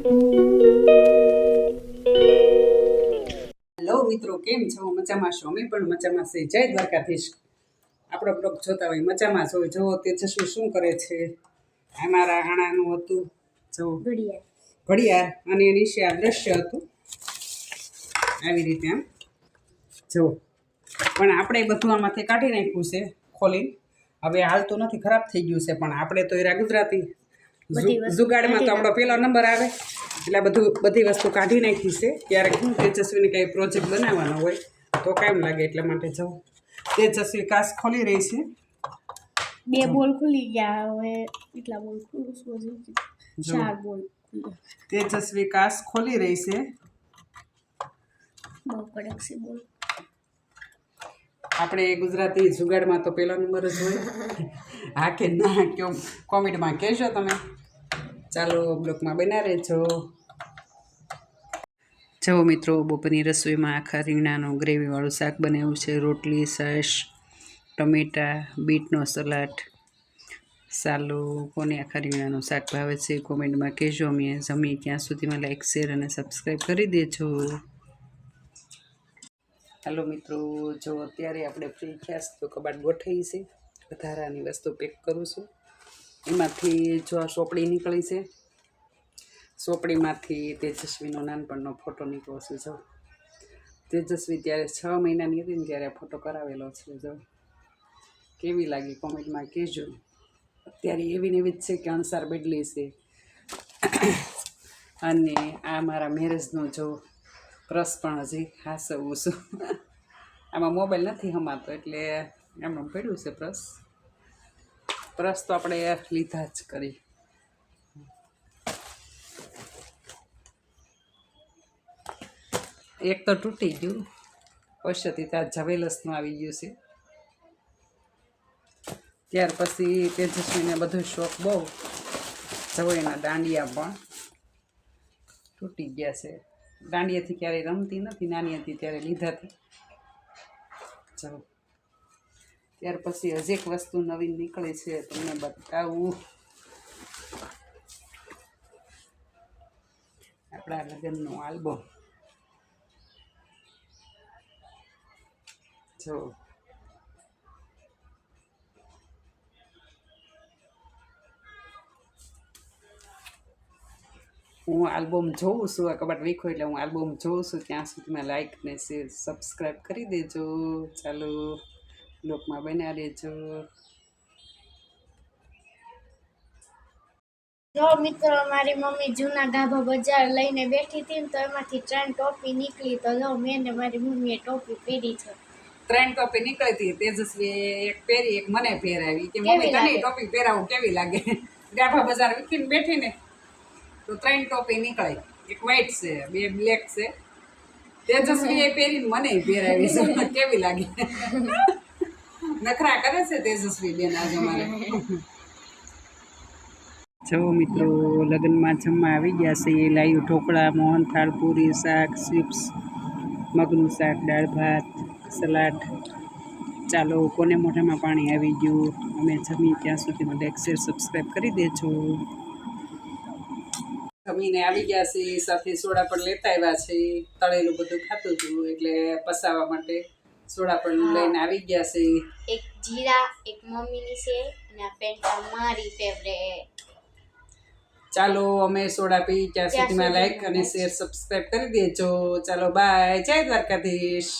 Hello મિત્રો, કેમ છો? મજામાં છો? અમે પણ મજામાં છે. જય દ્વારકાધીશ. આપણો બ્લોગ જોતા હોય મજામાં જ હોય. જો તેજસ્વી શું કરે છે? અમારા આણાનું હતું જો ઘડિયાળ અને નીચે આ દ્રશ્ય હતું આવી રીતે આમ જો. પણ આપણે બધું આમાંથી કાઢી નાખ્યું છે ખોલીને. હવે હાલતું નથી, ખરાબ થઈ ગયું છે. પણ આપણે તો એરા ગુજરાતી જુગાડમાં તો આપણો પહેલો નંબર આવે એટલે બધી વસ્તુ કાઢી નાખી છે. ક્યારેક હું તેજસ્વીને કંઈ પ્રોજેક્ટ બનાવવાનો હોય તો કામ લાગે, એટલા માટે જાઉં. તેજસ્વી કાચ ખોલી રહી છે. બે બોલ ખુલી ગયા, હવે કેટલા બોલ ખુલું છે? 4 બોલ. તેજસ્વી કાચ ખોલી રહી છે. બહુ કડક છે બોલ. આપણે ગુજરાતી જુગાડમાં તો પહેલો નંબર જ હોય. હા કે ના, કયો કોમેન્ટમાં કહેશો તમે. ચાલો બ્લોગમાં બના રહેજો. જો મિત્રો, બપોરની રસોઈમાં આખા રીંગણાનું ગ્રેવીવાળું શાક બનાવ્યું છે. રોટલી, છાશ, ટમેટા, બીટનો સલાડ. ચાલો, કોને આખા રીંગણાનું શાક ભાવે છે કોમેન્ટમાં કહેજો. અમે જમીએ ત્યાં સુધીમાં લાઈક, શેર અને સબસ્ક્રાઈબ કરી દેજો. હાલો મિત્રો, જો અત્યારે આપણે ફ્રી થયા તો કબાટ ગોઠવી છે. વધારાની વસ્તુ પેક કરું છું. એમાંથી જો આ સોપડી નીકળી છે. સોપડીમાંથી તેજસ્વીનો નાનપણનો ફોટો નીકળ્યો છે. જો તેજસ્વી ત્યારે 6 મહિનાની હતી ને ત્યારે ફોટો કરાવેલો છે. જો કેવી લાગી કોમેન્ટમાં કહેજો. અત્યારે એવી ને એવી જ છે કે અણસાર બદલી છે. અને આ મારા મેરેજનો જો પ્રસ પણ હજી હાસવું છું. આમાં મોબાઈલ નથી હમાતો એટલે એમનું પડ્યું છે પ્રસ તો આપણે લીધા જ કરી. એક તો તૂટી ગયું, પછીથી ત્યાં જવેલસનું આવી ગયું છે. ત્યાર પછી તેજસ્વીને બધું શોખ બહુ. જવૈના દાંડિયા પણ તૂટી ગયા છે. દાંડિયાથી ક્યારેય રમતી નથી, નાની હતી ત્યારે લીધાથી. ચાલો, ત્યાર પછી હજી એક વસ્તુ નવીન નીકળે છે, તમને બતાવું. આપણા લગ્નનું આલ્બમ જો. હું આલ્બમ જોઉં છું. આ કબાટ વીખો એટલે હું આલ્બમ જોઉં છું. ત્યાં સુધીમાં લાઈક ને શેર સબસ્ક્રાઈબ કરી દેજો. ચાલો બ્લોગમાં બન્યા રહેજો. જો મિત્રો, મારી મમ્મી જૂના ગાભા બજાર લઈને બેઠી હતી ને તો એમાંથી 3 ટોપી નીકળી. તો જો મેં ને મારી મમ્મીએ ટોપી પહેરી છે. 3 ટોપી નીકળી હતી. તેજસ્વી એક પહેરી, એક મને પહેરાવી કે મમ્મી તને ટોપી પહેરાવું કેવી લાગે. ગાભા બજાર વીખીને બેઠી ને તો 3 ટોપી નીકળી. એક વ્હાઈટ છે, 2 બ્લેક છે. તેજસ્વી એ પહેરીને મને પહેરાવી છે. કેવી લાગે? નખરા કરે છે તેજસ્વી બેન આજે અમારે. જો મિત્રો, લગ્નમાં જમવા આવી ગયા છે. લાયું ઢોકળા, મોહનથાળ, પૂરી, શાક, ચિપ્સ, મગનું શાક, દાળ ભાત, સલાડ. ચાલો, કોને મોઢામાં પાણી આવી ગયું. અમે જમીએ ત્યાં સુધીમાં લાઈક, શેર, સબસ્ક્રાઈબ કરી દેજો. જમીને આવી ગયા છે, સાથે સોડા પણ લેતા આવ્યા છે. તળેલું બધું ખાતું હતું એટલે પસાવવા માટે સોડા પણ લઈને આવી ગયા છે. એક જીરા, એક મમ્મીની છે અને આ પેન્ટા મારી ફેવરેટ. ચાલો, અમે સોડા પી ત્યાં સુધીમાં લાઈક અને શેર સબસ્ક્રાઈબ કરી દેજો. ચાલો, બાય. જય દ્વારકાધીશ.